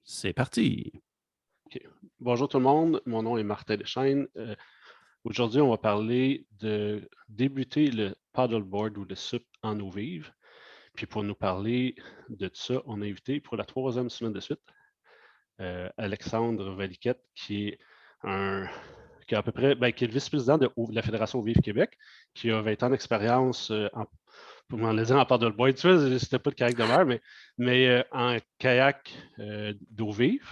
C'est parti. OK. Bonjour tout le monde, mon nom est Martin Deschênes. Aujourd'hui, on va parler de débuter le paddleboard ou le SUP en eau vive. Puis pour nous parler de ça, on a invité pour la troisième semaine de suite Alexandre Valiquette, un, qui est à peu près, qui est le vice-président de la Fédération Eau Vive Québec, qui a 20 ans d'expérience pour m'en dire en paddleboard. Tu vois, c'était pas le kayak de mer, mais en kayak d'eau vive.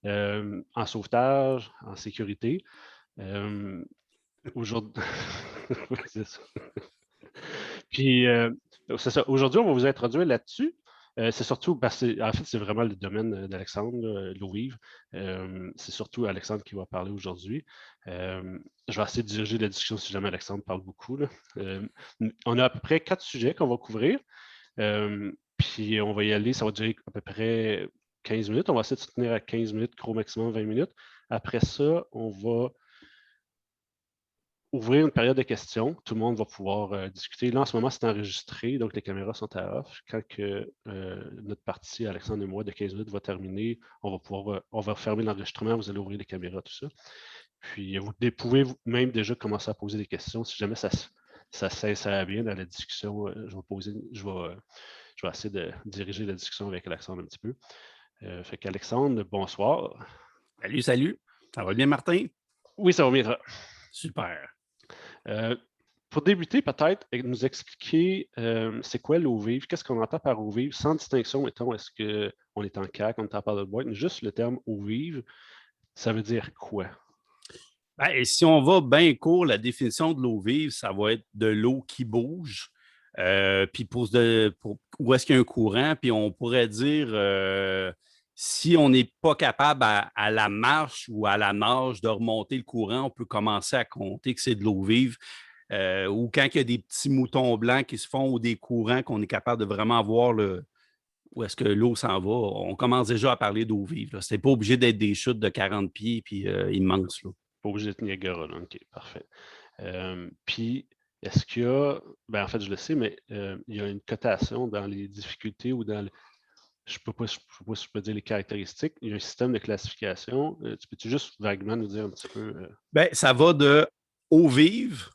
En sauvetage, en sécurité. Aujourd'hui, c'est ça. Puis, c'est ça. Aujourd'hui, on va vous introduire là-dessus. C'est surtout, en fait, c'est vraiment le domaine d'Alexandre, l'eau vive. C'est surtout Alexandre qui va parler aujourd'hui. Je vais essayer de diriger la discussion si jamais Alexandre parle beaucoup. Là. On a à peu près 4 sujets qu'on va couvrir. Puis on va y aller, ça va durer à peu près 15 minutes. On va essayer de se tenir à 15 minutes, gros maximum 20 minutes. Après ça, on va ouvrir une période de questions. Tout le monde va pouvoir discuter. Là, en ce moment, c'est enregistré, donc les caméras sont à off. Quand notre partie, Alexandre et moi, de 15 minutes va terminer, on va fermer l'enregistrement, vous allez ouvrir les caméras, tout ça. Puis vous pouvez même déjà commencer à poser des questions. Si jamais ça s'insère bien dans la discussion, je vais essayer de diriger la discussion avec Alexandre un petit peu. Fait qu'Alexandre, bonsoir. Salut, salut. Ça va bien, Martin? Oui, ça va bien. Super. Pour débuter, peut-être, nous expliquer c'est quoi l'eau vive, qu'est-ce qu'on entend par eau vive, sans distinction, mettons, est-ce qu'on est en kayak, on est en paddleboard, mais juste le terme eau vive, ça veut dire quoi? Et si on va bien court, la définition de l'eau vive, ça va être de l'eau qui bouge. Puis où est-ce qu'il y a un courant, puis on pourrait dire si on n'est pas capable à la marche ou à la nage de remonter le courant, on peut commencer à compter que c'est de l'eau vive. Ou quand il y a des petits moutons blancs qui se font ou des courants qu'on est capable de vraiment voir où est-ce que l'eau s'en va, on commence déjà à parler d'eau vive. Ce n'est pas obligé d'être des chutes de 40 pieds puis immenses. Là. Pas obligé d'être Niagara, là. OK, parfait. Puis, est-ce qu'il y a, en fait, je le sais, mais il y a une cotation dans les difficultés ou dans je ne sais pas si je peux dire les caractéristiques. Il y a un système de classification. Tu peux-tu juste vaguement nous dire un petit peu? Ça va de eau vive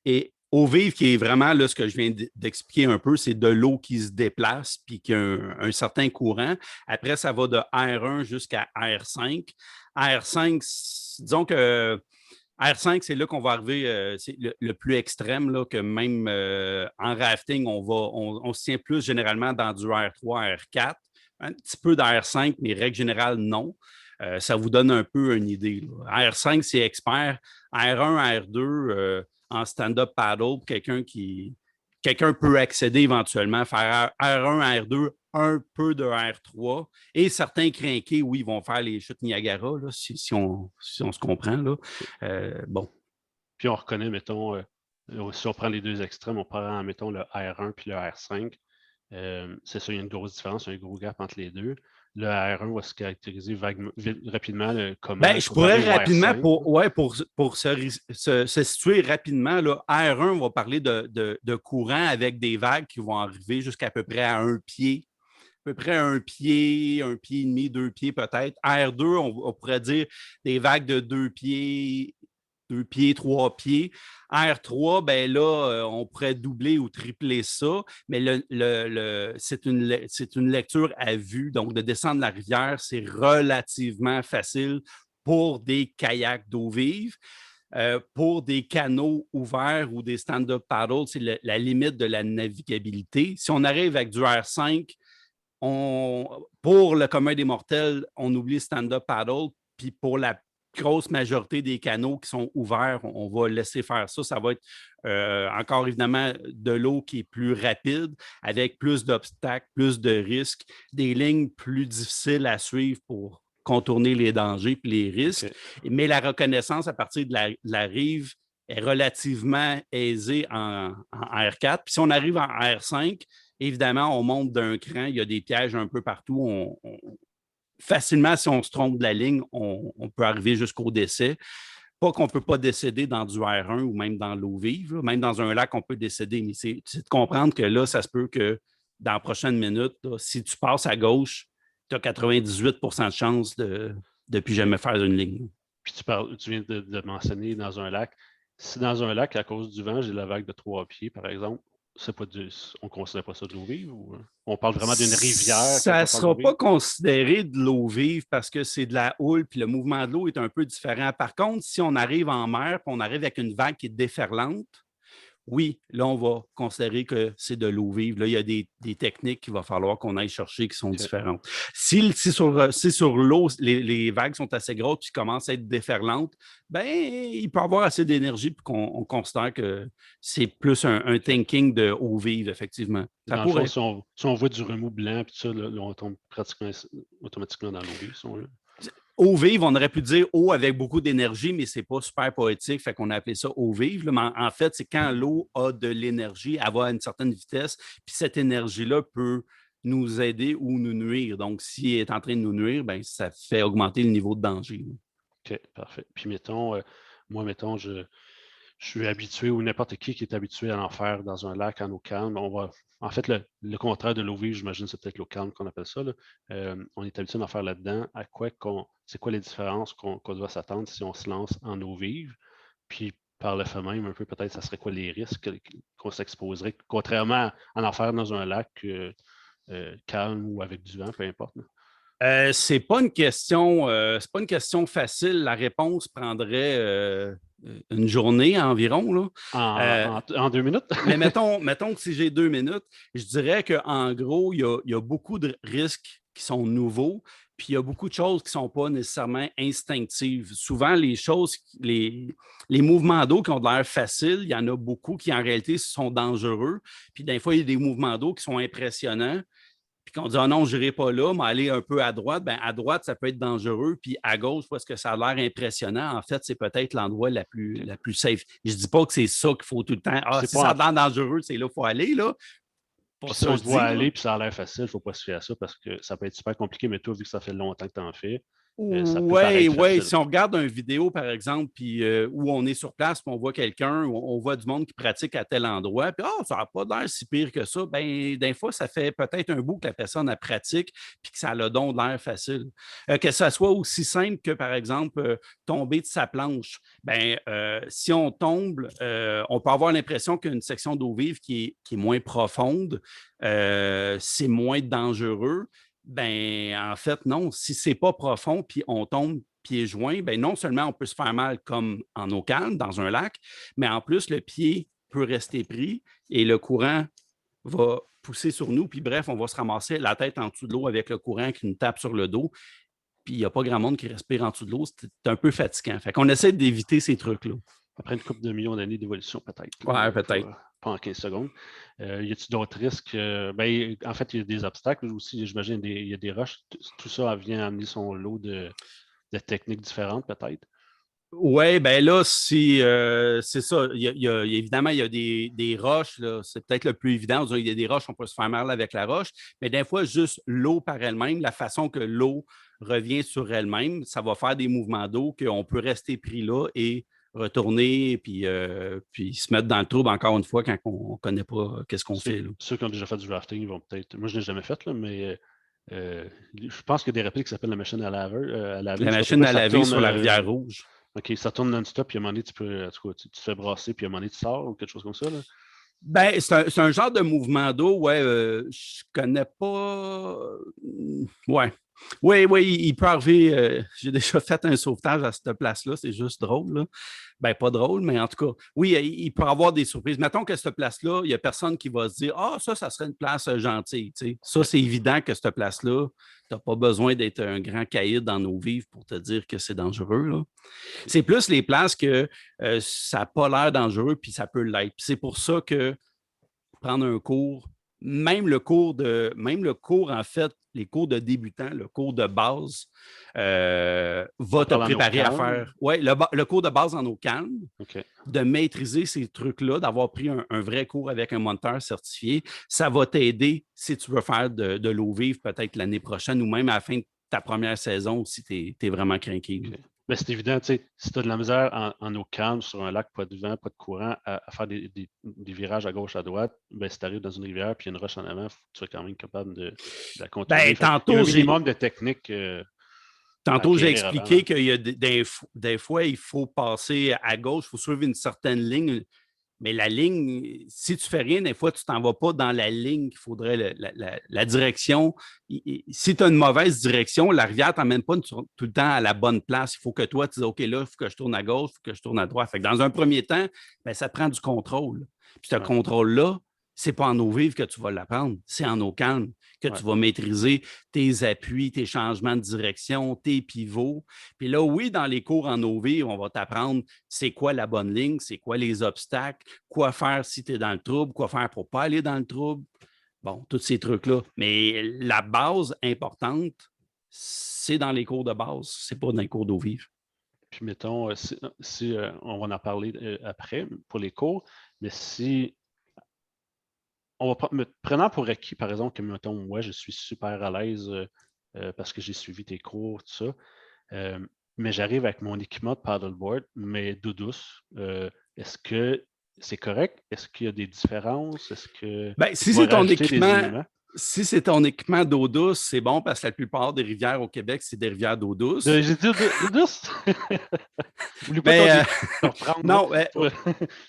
et eau vive qui est vraiment là, ce que je viens d'expliquer un peu, c'est de l'eau qui se déplace puis qui a un certain courant. Après, ça va de R1 jusqu'à R5. R5, disons que R5, c'est là qu'on va arriver, c'est le plus extrême, là, que même en rafting, on se tient plus généralement dans du R3, R4, un petit peu d'R5, mais règle générale, non. Ça vous donne un peu une idée. Là. R5, c'est expert. R1, R2, en stand-up paddle, quelqu'un peut accéder éventuellement, faire R1, R2, un peu de R3. Et certains crinqués, oui, vont faire les chutes Niagara, là, si on se comprend. Là. Bon. Puis on reconnaît, mettons, si on prend les deux extrêmes, on prend, mettons, le R1 puis le R5. C'est ça, il y a une grosse différence, il y a un gros gap entre les deux. Le R1 va se caractériser rapidement comment Je on va pourrais arriver au rapidement, R5. pour se situer rapidement, là, R1, on va parler de courant avec des vagues qui vont arriver jusqu'à peu près à un pied, à peu près un pied et demi, 2 pieds peut-être. R2, on pourrait dire des vagues de 2 pieds, 2 pieds, 3 pieds. R3, ben là, on pourrait doubler ou tripler ça, mais c'est une lecture à vue. Donc, de descendre la rivière, c'est relativement facile pour des kayaks d'eau vive. Pour des canaux ouverts ou des stand-up paddles, c'est la limite de la navigabilité. Si on arrive avec du R5, pour le commun des mortels, on oublie stand-up paddle, puis pour la grosse majorité des canaux qui sont ouverts, on va laisser faire ça. Ça va être encore évidemment de l'eau qui est plus rapide, avec plus d'obstacles, plus de risques, des lignes plus difficiles à suivre pour contourner les dangers et les risques. Okay. Mais la reconnaissance à partir de la rive est relativement aisée en R4. Puis si on arrive en R5, évidemment, on monte d'un cran, il y a des pièges un peu partout. Facilement, si on se trompe de la ligne, on peut arriver jusqu'au décès. Pas qu'on ne peut pas décéder dans du R1 ou même dans l'eau vive. Là. Même dans un lac, on peut décéder. Mais c'est de comprendre que là, ça se peut que dans la prochaine minute, là, si tu passes à gauche, tu as 98 de chance de ne plus jamais faire une ligne. Puis tu viens de mentionner dans un lac. Si dans un lac, à cause du vent, j'ai la vague de 3 pieds, par exemple, on ne considère pas ça de l'eau vive ou on parle vraiment d'une rivière? Ça ne sera pas considéré de l'eau vive parce que c'est de la houle, puis le mouvement de l'eau est un peu différent. Par contre, si on arrive en mer, puis on arrive avec une vague qui est déferlante, oui, là, on va considérer que c'est de l'eau vive. Là, il y a des techniques qu'il va falloir qu'on aille chercher qui sont différentes. Si sur l'eau, les vagues sont assez grosses et commencent à être déferlantes, ben, il peut y avoir assez d'énergie pour qu'on considère que c'est plus un thinking de eau vive, effectivement. Ça pourrait. Si on voit du remous blanc, puis ça, là, on tombe pratiquement automatiquement dans l'eau vive. Eau vive, on aurait pu dire eau avec beaucoup d'énergie, mais ce n'est pas super poétique, fait qu'on a appelé ça eau vive. Là. Mais en fait, c'est quand l'eau a de l'énergie, elle va à une certaine vitesse, puis cette énergie-là peut nous aider ou nous nuire. Donc, si elle est en train de nous nuire, ben, ça fait augmenter le niveau de danger. OK, parfait. Puis mettons, je suis habitué, ou n'importe qui est habitué à en faire dans un lac en eau calme. En fait, le contraire de l'eau vive, j'imagine, c'est peut-être l'eau calme qu'on appelle ça. Là. On est habitué d'en faire là-dedans. C'est quoi les différences qu'on doit s'attendre si on se lance en eau vive? Puis par le fait même, un peu peut-être, ça serait quoi les risques qu'on s'exposerait, contrairement à en faire dans un lac calme ou avec du vent, peu importe. C'est pas une question, c'est pas une question facile. La réponse prendrait une journée environ. Là. En 2 minutes? Mais mettons que si j'ai 2 minutes, je dirais qu'en gros, il y a beaucoup de risques qui sont nouveaux, puis il y a beaucoup de choses qui ne sont pas nécessairement instinctives. Souvent, les mouvements d'eau qui ont de l'air faciles, il y en a beaucoup qui en réalité sont dangereux. Puis des fois, il y a des mouvements d'eau qui sont impressionnants. Puis qu'on dit, ah non, je n'irai pas là, mais aller un peu à droite, bien, à droite, ça peut être dangereux. Puis à gauche, parce que ça a l'air impressionnant, en fait, c'est peut-être l'endroit la plus safe. Je ne dis pas que c'est ça qu'il faut tout le temps. Ah, si ça a l'air dangereux, c'est là qu'il faut aller, là. Si on doit aller puis ça a l'air facile, il ne faut pas se fier à ça parce que ça peut être super compliqué, mais toi, vu que ça fait longtemps que tu en fais, oui. Si on regarde une vidéo, par exemple, puis où on est sur place, puis on voit quelqu'un, on voit du monde qui pratique à tel endroit, puis ça n'a pas l'air si pire que ça. Bien, des fois, ça fait peut-être un bout que la personne a pratique, puis que ça a le don de l'air facile. Que ça soit aussi simple que, par exemple, tomber de sa planche. Bien, si on tombe, on peut avoir l'impression qu'une section d'eau vive qui est moins profonde, c'est moins dangereux. Ben, en fait, non. Si ce n'est pas profond puis on tombe pieds joints, ben non seulement on peut se faire mal comme en eau calme, dans un lac, mais en plus, le pied peut rester pris et le courant va pousser sur nous. Puis bref, on va se ramasser la tête en dessous de l'eau avec le courant qui nous tape sur le dos. Puis il n'y a pas grand monde qui respire en dessous de l'eau. C'est un peu fatigant. Fait qu'on essaie d'éviter ces trucs-là. Après une couple de millions d'années d'évolution, peut-être. Oui, peut-être. Pas en 15 secondes. Y a-t-il d'autres risques? En fait, il y a des obstacles aussi. J'imagine il y a des roches. Tout ça vient amener son lot de techniques différentes, peut-être. Oui, bien là, c'est ça. Évidemment, il y a des roches. C'est peut-être le plus évident. Il y a des roches, on peut se faire mal avec la roche. Mais des fois, juste l'eau par elle-même, la façon que l'eau revient sur elle-même, ça va faire des mouvements d'eau qu'on peut rester pris là et retourner puis se mettre dans le trouble encore une fois quand on ne connaît pas qu'est-ce qu'on fait. Là. Ceux qui ont déjà fait du rafting, ils vont peut-être. Moi, je ne l'ai jamais fait, là, mais je pense qu'il y a des répliques qui s'appellent la machine à laver. La machine à laver sur la rivière Rouge. OK, ça tourne non-stop, puis à un moment donné, tu te fais brasser, puis à un moment donné, tu sors ou quelque chose comme ça. Là. Ben, c'est un genre de mouvement d'eau, ouais. Je connais pas. Ouais. Oui, il peut arriver. J'ai déjà fait un sauvetage à cette place-là. C'est juste drôle. Là. Ben, pas drôle, mais en tout cas, oui, il peut y avoir des surprises. Mettons que cette place-là, il n'y a personne qui va se dire ah, ça serait une place gentille. T'sais. Ça, c'est évident que cette place-là, tu n'as pas besoin d'être un grand caïd dans nos vives pour te dire que c'est dangereux. Là. C'est plus les places que ça n'a pas l'air dangereux, puis ça peut l'être. Puis c'est pour ça que prendre un cours, même le cours, en fait, les cours de débutants, le cours de base, va te préparer à faire le cours de base en eau calme, de maîtriser ces trucs-là, d'avoir pris un vrai cours avec un moniteur certifié. Ça va t'aider si tu veux faire de l'eau vive peut-être l'année prochaine ou même à la fin de ta première saison si tu es vraiment craqué. Ben, c'est évident, tu sais, si tu as de la misère en eau calme, sur un lac, pas de vent, pas de courant, à faire des virages à gauche, à droite, ben, si tu arrives dans une rivière et il y a une roche en avant, tu es quand même capable de la contourner. Ben, Fait, il y a un minimum de technique à tantôt, j'ai acquérir avant. expliqué qu'il y a des fois, il faut passer à gauche, il faut suivre une certaine ligne. Mais la ligne, si tu fais rien, des fois, tu ne t'en vas pas dans la ligne qu'il faudrait, la direction. Si tu as une mauvaise direction, la rivière ne t'emmène pas tout le temps à la bonne place. Il faut que toi, tu dis, OK, là, il faut que je tourne à gauche, il faut que je tourne à droite. Fait que dans un premier temps, ben, ça te prend du contrôle. Puis ce contrôle-là, ce n'est pas en eau vive que tu vas l'apprendre, c'est en eau calme que tu vas maîtriser tes appuis, tes changements de direction, tes pivots. Puis là, oui, dans les cours en eau vive, on va t'apprendre c'est quoi la bonne ligne, c'est quoi les obstacles, quoi faire si tu es dans le trouble, quoi faire pour ne pas aller dans le trouble. Bon, tous ces trucs-là. Mais la base importante, c'est dans les cours de base, c'est pas dans les cours d'eau vive. Puis mettons, si on va en parler après pour les cours, mais si on va prenant pour acquis, par exemple, que mettons, moi, je suis super à l'aise parce que j'ai suivi tes cours, tout ça. Mais j'arrive avec mon équipement de paddleboard, mais d'eau douce. Est-ce que c'est correct? Est-ce qu'il y a des différences? Est-ce que si tu vas c'est ton rajouter des équipement, éléments? si c'est ton équipement d'eau douce, c'est bon parce que la plupart des rivières au Québec, c'est des rivières d'eau douce. J'ai dit d'eau douce? Oublie pas Mais, ton reprendre. non,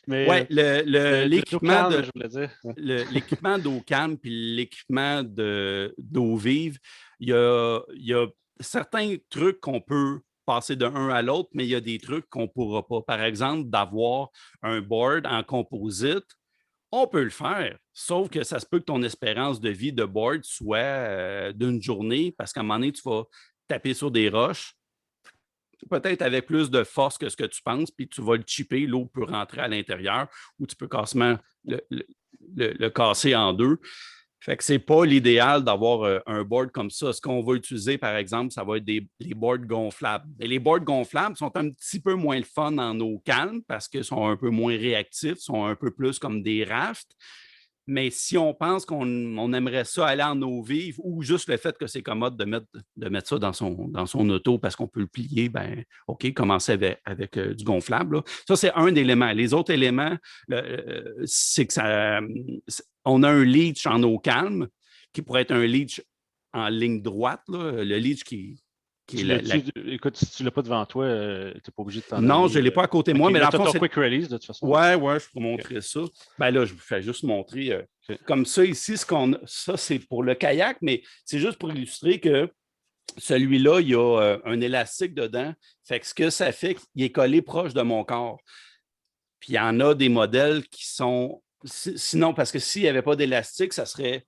mais l'équipement calme, je voulais dire. l'équipement d'eau calme puis l'équipement d'eau vive, il y a certains trucs qu'on peut passer d'un à l'autre, mais il y a des trucs qu'on ne pourra pas. Par exemple, d'avoir un board en composite, on peut le faire, sauf que ça se peut que ton espérance de vie de board soit d'une journée, parce qu'à un moment donné, tu vas taper sur des roches, peut-être avec plus de force que ce que tu penses, puis tu vas le chipper, l'eau peut rentrer à l'intérieur, ou tu peux quasiment le casser en deux. Fait que c'est pas l'idéal d'avoir un board comme ça. Ce qu'on va utiliser, par exemple, ça va être les boards gonflables. Et les boards gonflables sont un petit peu moins le fun en eau calme parce qu'ils sont un peu moins réactifs, sont un peu plus comme des rafts. Mais si on pense qu'on aimerait ça aller en eau vive ou juste le fait que c'est commode de mettre ça dans son auto parce qu'on peut le plier, ben OK, commencer avec du gonflable. Là. Ça, c'est un élément. Les autres éléments, c'est que on a un leach en eau calme qui pourrait être un leach en ligne droite. Là. Le leach qui Écoute, si tu ne l'as pas devant toi, tu n'es pas obligé de t'en aller. Non, je ne l'ai pas à côté de moi, mais là, dans le fond, c'est quick release de toute façon. Ouais, je peux montrer ça. Ben là, je vous fais juste montrer comme ça ici, ça, c'est pour le kayak, mais c'est juste pour illustrer que celui-là, il y a un élastique dedans. Fait que ce que ça fait, il est collé proche de mon corps. Puis il y en a des modèles qui sont. Sinon, parce que s'il n'y avait pas d'élastique, ça serait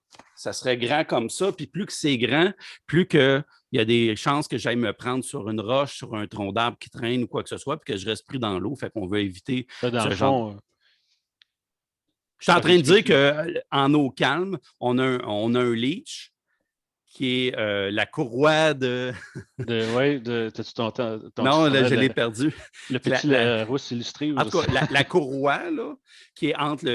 grand comme ça. Puis plus que c'est grand, plus que il y a des chances que j'aille me prendre sur une roche, sur un tronc d'arbre qui traîne ou quoi que ce soit, puis que je reste pris dans l'eau. Fait qu'on veut éviter ce genre. Je suis en train de dire qu'en eau calme, on a un leach qui est la courroie de. T'as-tu ton non, là, je l'ai perdu. Le petit rousse illustré. En tout cas, la courroie, là, qui est entre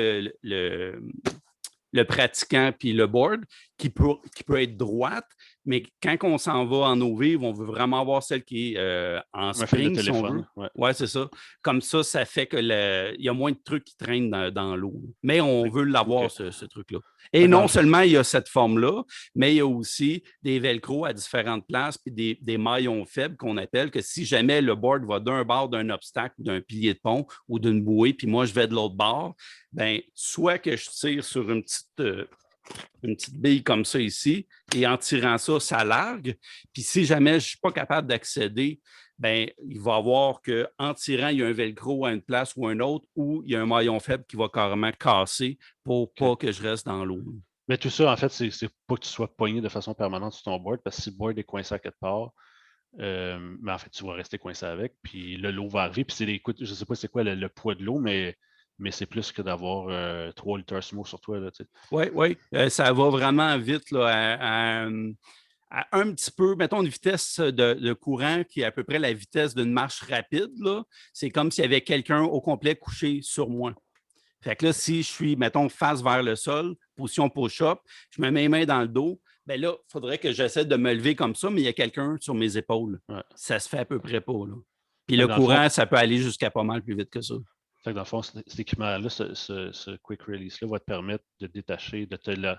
le pratiquant puis le board, qui peut être droite, mais quand on s'en va en eau vive, on veut vraiment avoir celle qui est en spring, si on veut. Ouais, c'est ça. Comme ça fait que il y a moins de trucs qui traînent dans l'eau. Mais on veut l'avoir, ce truc-là. Et non seulement il y a cette forme-là, mais il y a aussi des velcro à différentes places puis des maillons faibles qu'on appelle que si jamais le board va d'un bord d'un obstacle, d'un pilier de pont ou d'une bouée, puis moi, je vais de l'autre bord, bien, soit que je tire sur une petite bille comme ça ici, et en tirant ça, ça largue. Puis si jamais je ne suis pas capable d'accéder, ben, il va voir qu'en tirant, il y a un velcro à une place ou à une autre, ou il y a un maillon faible qui va carrément casser pour pas que je reste dans l'eau. Mais tout ça, en fait, c'est pas que tu sois pogné de façon permanente sur ton board, parce que si le board est coincé à quelque part, mais en fait, tu vas rester coincé avec, puis l'eau va arriver, puis écoute, je ne sais pas c'est quoi le poids de l'eau, mais c'est plus que d'avoir 3 litres smoke sur toi. Oui. Ça va vraiment vite là, à un petit peu, mettons une vitesse de courant qui est à peu près la vitesse d'une marche rapide. C'est comme s'il y avait quelqu'un au complet couché sur moi. Fait que là, si je suis, mettons, face vers le sol, position push-up, je me mets les mains dans le dos, bien là, il faudrait que j'essaie de me lever comme ça, mais il y a quelqu'un sur mes épaules. Ouais. Ça se fait à peu près pas. Là. Puis le courant, ça peut aller jusqu'à pas mal plus vite que ça. Fait que dans le fond, cet équipement-là, ce quick release-là va te permettre de détacher,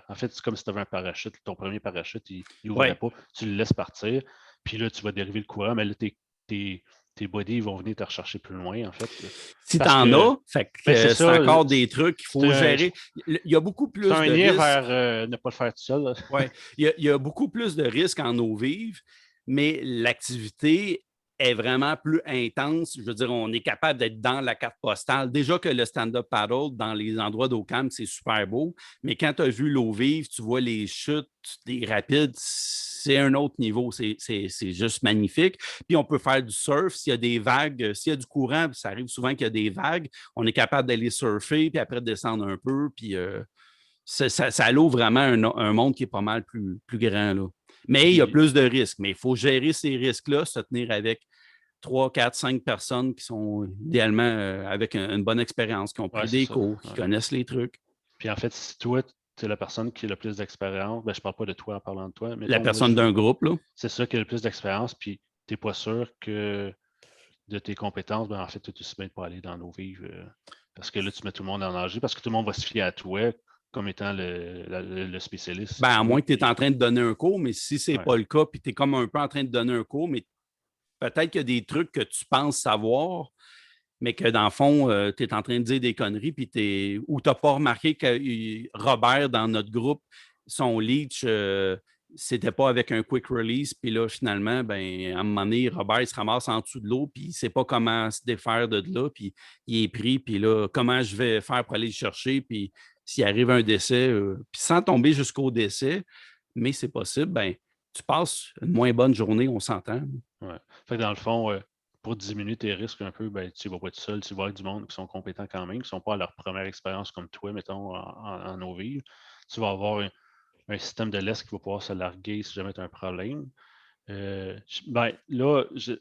en fait, c'est comme si tu avais un parachute, ton premier parachute, il n'ouvrait pas, tu le laisses partir, puis là, tu vas dériver le courant, mais là, tes bodies vont venir te rechercher plus loin, en fait. Si tu en as, c'est encore des trucs qu'il faut gérer. Il y a beaucoup plus de risques. C'est un lien vers ne pas le faire tout seul. Oui, il y a beaucoup plus de risques en eau vive, mais l'activité est vraiment plus intense. Je veux dire, on est capable d'être dans la carte postale. Déjà que le stand-up paddle, dans les endroits d'eau-calme, c'est super beau, mais quand tu as vu l'eau vive, tu vois les chutes, les rapides, c'est un autre niveau. C'est juste magnifique. Puis on peut faire du surf. S'il y a des vagues, s'il y a du courant, ça arrive souvent qu'il y a des vagues, on est capable d'aller surfer, puis après descendre un peu, puis ça l'ouvre vraiment un monde qui est pas mal plus grand, là. Mais il y a plus de risques. Mais il faut gérer ces risques-là, se tenir avec 3, 4, 5 personnes qui sont idéalement avec une bonne expérience, qui ont pris des cours, qui connaissent les trucs. Puis en fait, si toi, tu es la personne qui a le plus d'expérience, je ne parle pas de toi en parlant de toi, mais la personne d'un groupe, là. C'est ça qui a le plus d'expérience, puis tu n'es pas sûr que de tes compétences, en fait, tu es aussi bien de pas aller dans l'eau vive. Parce que là, tu mets tout le monde en danger, parce que tout le monde va se fier à toi comme étant le spécialiste. À moins que tu es en train de donner un cours, mais si ce n'est pas le cas, puis tu es comme un peu en train de donner un cours, mais peut-être qu'il y a des trucs que tu penses savoir, mais que dans le fond, tu es en train de dire des conneries, puis ou tu n'as pas remarqué que Robert, dans notre groupe, son leech, c'était pas avec un quick release, puis là, finalement, à un moment donné, Robert, il se ramasse en dessous de l'eau, puis il ne sait pas comment se défaire de là, puis il est pris, puis là, comment je vais faire pour aller le chercher, puis s'il arrive un décès, puis sans tomber jusqu'au décès, mais c'est possible, tu passes une moins bonne journée, on s'entend. Ouais. Fait que dans le fond, pour diminuer tes risques un peu, tu ne vas pas être seul, tu vas avec du monde qui sont compétents quand même, qui ne sont pas à leur première expérience comme toi, mettons, en eau vive. Tu vas avoir un système de laisse qui va pouvoir se larguer si jamais tu as un problème. Là,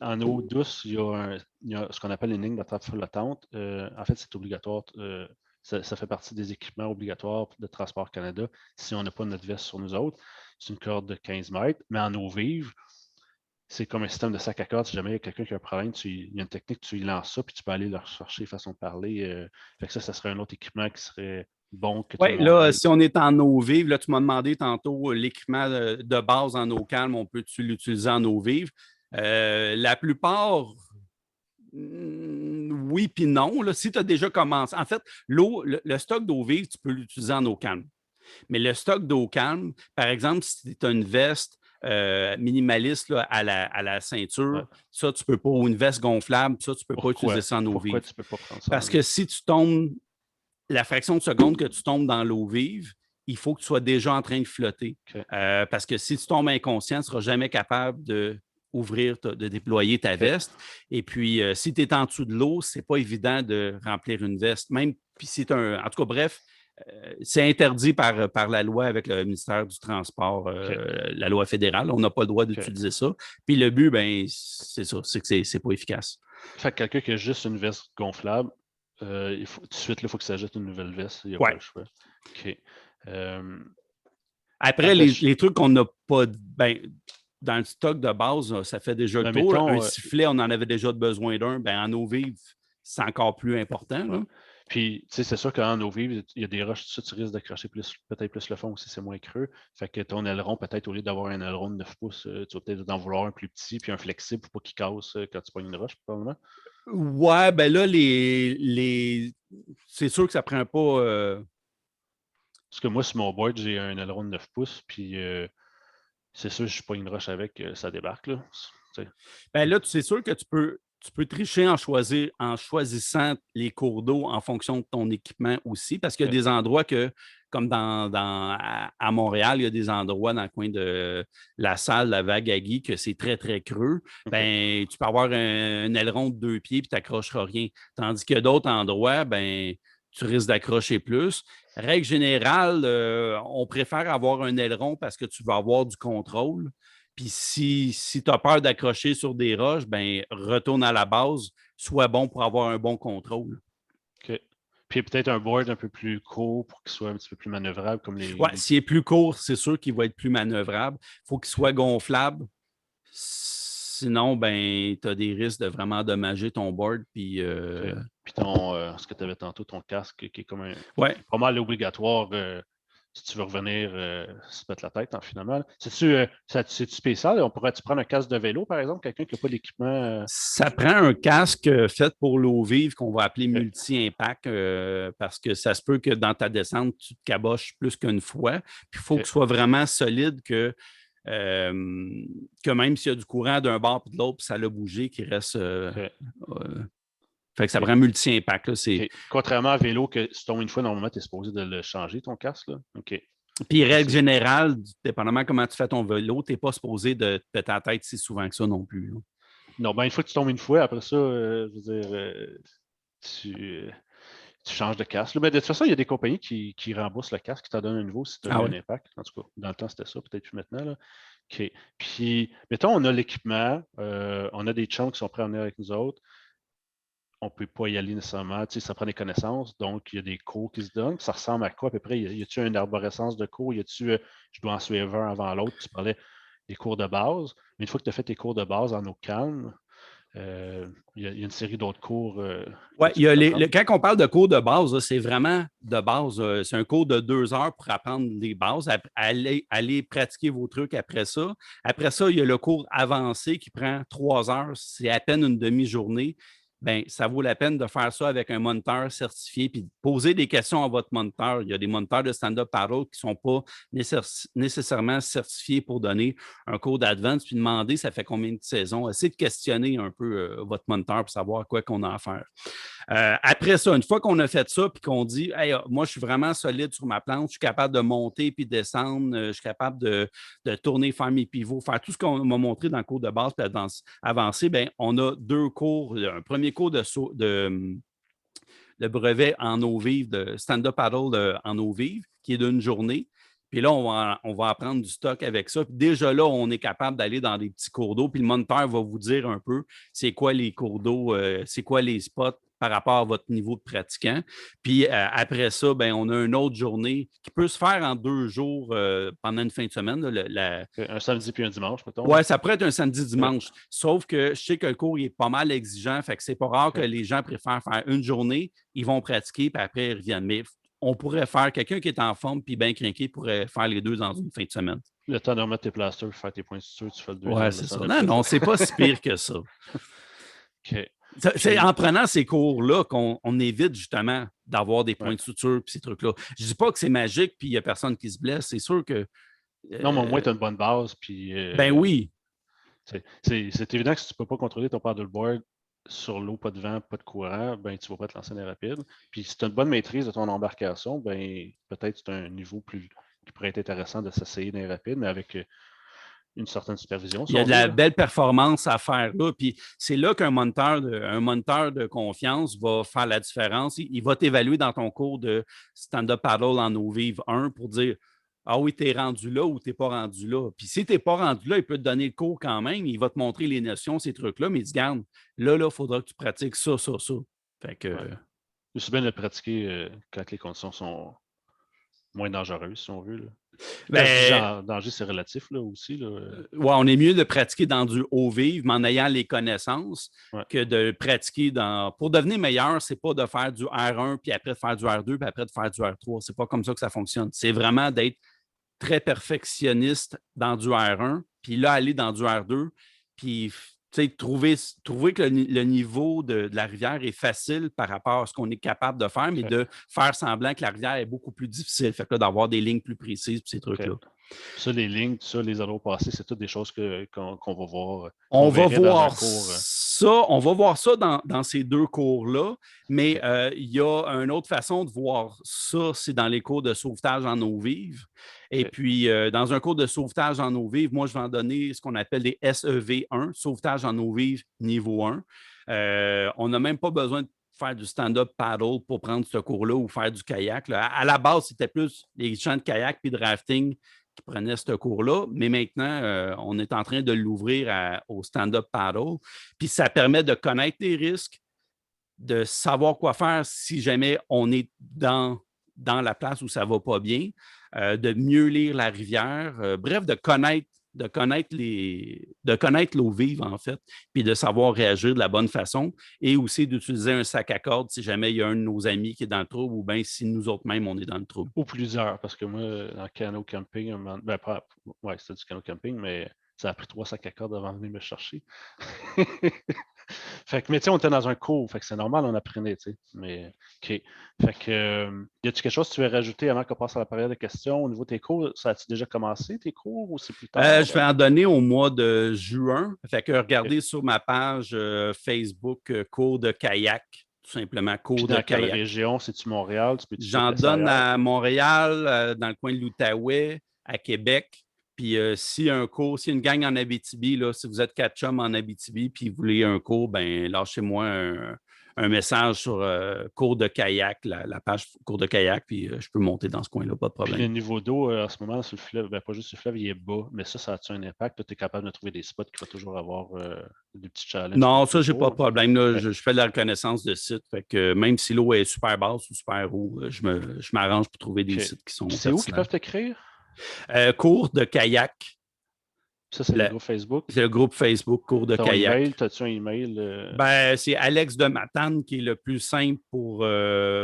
en eau douce, il y a ce qu'on appelle une ligne d'attrape flottante. En fait, c'est obligatoire. Ça fait partie des équipements obligatoires de Transport Canada si on n'a pas notre veste sur nous autres. C'est une corde de 15 mètres, mais en eau vive, c'est comme un système de sac à corde. Si jamais il y a quelqu'un qui a un problème, il y a une technique, tu y lances ça, puis tu peux aller le rechercher façon de parler. Fait que ça serait un autre équipement qui serait bon que Oui, là, si on est en eau vive, là, tu m'as demandé tantôt l'équipement de base en eau calme, on peut-tu l'utiliser en eau vive? La plupart, oui puis non. Là, si tu as déjà commencé, en fait, le stock d'eau vive, tu peux l'utiliser en eau calme. Mais le stock d'eau calme, par exemple, si tu as une veste minimaliste là, à la ceinture, ça, tu ne peux pas, ou une veste gonflable, ça, tu ne peux pas utiliser ça en eau vive. Pourquoi tu ne peux pas prendre ça? Parce que si tu tombes, la fraction de seconde que tu tombes dans l'eau vive, il faut que tu sois déjà en train de flotter. Parce que si tu tombes inconscient, tu ne seras jamais capable de déployer ta veste. Et puis, si tu es en dessous de l'eau, ce n'est pas évident de remplir une veste. Même, puis c'est en tout cas, bref, c'est interdit par la loi avec le ministère du Transport, la loi fédérale. On n'a pas le droit d'utiliser ça. Puis le but, c'est ça, c'est que c'est pas efficace. Fait que quelqu'un qui a juste une veste gonflable, tout de suite, il faut qu'il s'ajoute une nouvelle veste. Il n'y a pas le choix. OK. Après, les trucs qu'on n'a pas... dans le stock de base, ça fait déjà le tour. Un sifflet, on en avait déjà besoin d'un. En eau vive, c'est encore plus important. Là. Puis, tu sais, c'est sûr qu'en eau vive, il y a des roches, tu risques d'accrocher peut-être plus le fond aussi, c'est moins creux. Fait que ton aileron, peut-être, au lieu d'avoir un aileron de 9 pouces, tu vas peut-être en vouloir un plus petit, puis un flexible pour pas qu'il casse quand tu pognes une roche, probablement. Ouais, là, c'est sûr que ça prend pas... Parce que moi, sur mon board, j'ai un aileron de 9 pouces, puis c'est sûr, je pogne une roche avec, ça débarque, là. Là, c'est sûr que tu peux tricher en choisissant les cours d'eau en fonction de ton équipement aussi, parce qu'il y a des endroits comme à Montréal, il y a des endroits dans le coin de la salle, la vague à Guy, que c'est très, très creux. Tu peux avoir un aileron de 2 pieds et tu n'accrocheras rien. Tandis qu'il y a d'autres endroits, tu risques d'accrocher plus. Règle générale, on préfère avoir un aileron parce que tu veux avoir du contrôle. Puis si tu as peur d'accrocher sur des roches, retourne à la base, sois bon pour avoir un bon contrôle. OK. Puis peut-être un board un peu plus court pour qu'il soit un petit peu plus manœuvrable comme les. Ouais, s'il est plus court, c'est sûr qu'il va être plus manœuvrable. Il faut qu'il soit gonflable. Sinon, ben, tu as des risques de vraiment endommager ton board. Puis, Puis ce que tu avais tantôt, ton casque qui est comme ouais. pas mal obligatoire si tu veux revenir se mettre la tête, finalement. C'est-tu spécial? On pourrait-tu prendre un casque de vélo, par exemple, quelqu'un qui n'a pas l'équipement? Ça prend un casque fait pour l'eau vive qu'on va appeler multi-impact parce que ça se peut que dans ta descente, tu te caboches plus qu'une fois. Puis il faut que ce soit vraiment solide que même s'il y a du courant d'un bord et de l'autre, puis ça l'a bougé, qu'il reste. Fait que ça prend multi-impact. Contrairement à vélo, que si tu tombes une fois, normalement, tu es supposé de le changer, ton casque. Là. OK. Puis, règle générale, dépendamment comment tu fais ton vélo, tu n'es pas supposé de te péter la tête si souvent que ça non plus. Là. Non, ben une fois que tu tombes une fois, après ça, je veux dire, tu changes de casque. Mais de toute façon, il y a des compagnies qui remboursent le casque, qui t'en donnent un nouveau si tu as eu un impact. En tout cas, dans le temps, c'était ça, peut-être plus maintenant. Là. OK. Puis, mettons, on a l'équipement, on a des chums qui sont prêts à venir avec nous autres. On ne peut pas y aller nécessairement. Tu sais, ça prend des connaissances. Donc, il y a des cours qui se donnent. Ça ressemble à quoi à peu près? Y a-t-il une arborescence de cours? Y a-t-il, je dois en suivre un avant l'autre? Tu parlais des cours de base. Mais une fois que tu as fait tes cours de base en eau calme, il y a une série d'autres cours. Oui, quand on parle de cours de base, c'est vraiment de base. C'est un cours de 2 heures pour apprendre les bases, aller pratiquer vos trucs après ça. Après ça, il y a le cours avancé qui prend 3 heures. C'est à peine une demi-journée. Bien, ça vaut la peine de faire ça avec un moniteur certifié puis de poser des questions à votre moniteur. Il y a des moniteurs de stand-up paddle qui ne sont pas nécessairement certifiés pour donner un cours d'advance puis demander ça fait combien de saisons. Essayez de questionner un peu votre moniteur pour savoir à quoi qu'on a à faire. Après ça, une fois qu'on a fait ça puis qu'on dit hey, moi, je suis vraiment solide sur ma planche, je suis capable de monter puis descendre, je suis capable de tourner, faire mes pivots, faire tout ce qu'on m'a montré dans le cours de base puis avancer, bien, on a 2 cours. Un premier cours de brevet en eau vive, de stand-up paddle en eau vive, qui est d'une journée. Puis là, on va apprendre du stock avec ça. Puis déjà là, on est capable d'aller dans des petits cours d'eau. Puis le moniteur va vous dire un peu c'est quoi les cours d'eau, c'est quoi les spots par rapport à votre niveau de pratiquant. Puis après ça, ben, on a une autre journée qui peut se faire en 2 jours pendant une fin de semaine. Un samedi puis un dimanche, mettons. Oui, ça pourrait être un samedi-dimanche. Sauf que je sais que le cours il est pas mal exigeant. Fait que c'est pas rare que les gens préfèrent faire une journée, ils vont pratiquer, puis après, ils reviennent. Mais on pourrait faire, quelqu'un qui est en forme puis bien crinqué pourrait faire les 2 dans une fin de semaine. Le temps de remettre tes plasters, faire tes points de suture, tu fais le 2 Oui, c'est ça. Non, c'est pas si pire que ça. OK. C'est en prenant ces cours-là qu'on évite justement d'avoir des points de suture et ces trucs-là. Je ne dis pas que c'est magique puis il n'y a personne qui se blesse. C'est sûr que. Non, mais au moins, tu as une bonne base. Puis, ben oui. C'est évident que si tu ne peux pas contrôler ton paddleboard sur l'eau, pas de vent, pas de courant, ben, tu ne vas pas te lancer dans les rapides. Puis si tu as une bonne maîtrise de ton embarcation, ben, peut-être que c'est un niveau qui pourrait être intéressant de s'essayer dans les rapides, mais avec une certaine supervision. Il y a de la belle performance à faire là. Puis c'est là qu'un moniteur de confiance va faire la différence. Il va t'évaluer dans ton cours de stand-up paddle en eau vive 1 pour dire ah oui, tu es rendu là ou tu n'es pas rendu là. Puis si tu n'es pas rendu là, il peut te donner le cours quand même. Il va te montrer les notions, ces trucs-là, mais il dit garde, là, il faudra que tu pratiques ça, ça, ça. Fait que. C'est bien de le pratiquer quand les conditions sont moins dangereuses, si on veut. Là. Ben, danger, c'est relatif là, aussi. Là. Ouais, on est mieux de pratiquer dans du eau vive, mais en ayant les connaissances, que de pratiquer dans. Pour devenir meilleur, c'est pas de faire du R1, puis après de faire du R2, puis après de faire du R3. C'est pas comme ça que ça fonctionne. C'est vraiment d'être très perfectionniste dans du R1, puis là, aller dans du R2, puis trouver que le niveau de la rivière est facile par rapport à ce qu'on est capable de faire, mais de faire semblant que la rivière est beaucoup plus difficile. Fait que là, d'avoir des lignes plus précises, ces trucs-là. Ça, les lignes, ça, les anneaux passés, c'est toutes des choses qu'on va voir. On va voir ça dans ces 2 cours-là, mais il y a une autre façon de voir ça, c'est dans les cours de sauvetage en eau vive. Et puis, dans un cours de sauvetage en eau vive, moi, je vais en donner ce qu'on appelle des SEV1, sauvetage en eau vive niveau 1. On n'a même pas besoin de faire du stand-up paddle pour prendre ce cours-là ou faire du kayak. Là. À la base, c'était plus les champs de kayak puis de rafting qui prenaient ce cours-là, mais maintenant, on est en train de l'ouvrir au stand-up paddle. Puis ça permet de connaître les risques, de savoir quoi faire si jamais on est dans la place où ça ne va pas bien, de mieux lire la rivière, bref, de connaître de connaître l'eau vive, en fait, puis de savoir réagir de la bonne façon et aussi d'utiliser un sac à cordes si jamais il y a un de nos amis qui est dans le trouble ou bien si nous autres mêmes, on est dans le trouble. Ou plusieurs, parce que moi, en canot camping, c'était du canot camping, mais ça a pris 3 sacs à cordes avant de venir me chercher. Fait que, mais tu sais, on était dans un cours, fait que c'est normal, on apprenait, tu sais. Mais, OK. Fait que, y a-tu quelque chose que tu veux rajouter avant qu'on passe à la période de questions? Au niveau de tes cours, ça a-tu déjà commencé, tes cours, ou c'est plus tard? Je vais en donner au mois de juin. Fait que regardez OK. sur ma page Facebook cours de kayak, tout simplement Puis cours de dans quelle kayak. région? C'est-tu Montréal? Tu peux-tu te J'en déplacer donne ailleurs? à Montréal, dans le coin de l'Outaouais, à Québec. Puis s'il y a un cours, s'il y a une gang en Abitibi, là, si vous êtes 4 chums en Abitibi, puis vous voulez un cours, ben lâchez-moi un message sur cours de kayak, la page cours de kayak, puis je peux monter dans ce coin-là, pas de Puis le problème. niveau d'eau, en ce moment, sur le fleuve, ben, pas juste sur le fleuve, il est bas, mais ça a-tu un impact? Tu es capable de trouver des spots qui vont toujours avoir des petits challenges pour Non, le ça, j'ai pas de jour? problème. Là. Ouais. Je fais de la reconnaissance de sites. Fait que même si l'eau est super basse ou super haut, je m'arrange pour trouver des OK. sites qui sont Puis c'est où qu'ils pertinents. peuvent t'écrire? Cours de kayak. Ça, c'est le groupe Facebook. C'est le groupe Facebook Cours de Ton kayak. email, as-tu un email? Ben, c'est Alex de Matane qui est le plus simple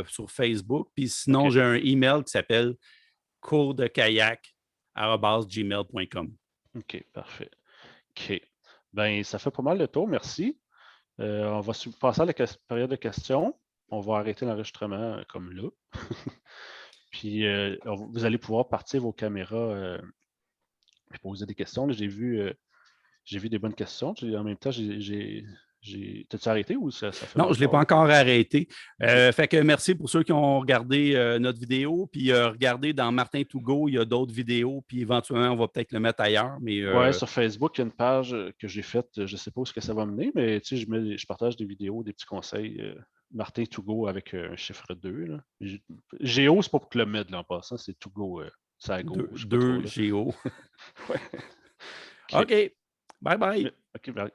sur Facebook. Puis sinon, OK. j'ai un email qui s'appelle coursdekayak@gmail.com. OK, parfait. OK. Ben, ça fait pas mal le tour, merci. On va passer à la période de questions. On va arrêter l'enregistrement comme là. Puis vous allez pouvoir partir vos caméras et poser des questions. Là, j'ai vu des bonnes questions. En même temps, t'as-tu arrêté ou ça fait Non, je ne l'ai pas longtemps? encore arrêté. OK. Fait que merci pour ceux qui ont regardé notre vidéo. Puis regardez dans Martin Tougo, il y a d'autres vidéos. Puis éventuellement, on va peut-être le mettre ailleurs. Mais Ouais, sur Facebook, il y a une page que j'ai faite. Je ne sais pas où ce que ça va mener, mais tu sais, je partage des vidéos, des petits conseils. Martin Tougo avec un chiffre 2. Là. Géo, c'est pas pour Club Med, là, en passant, c'est Tougo, c'est à gauche. deux géos. Ouais. OK. OK. Bye bye. OK, bye.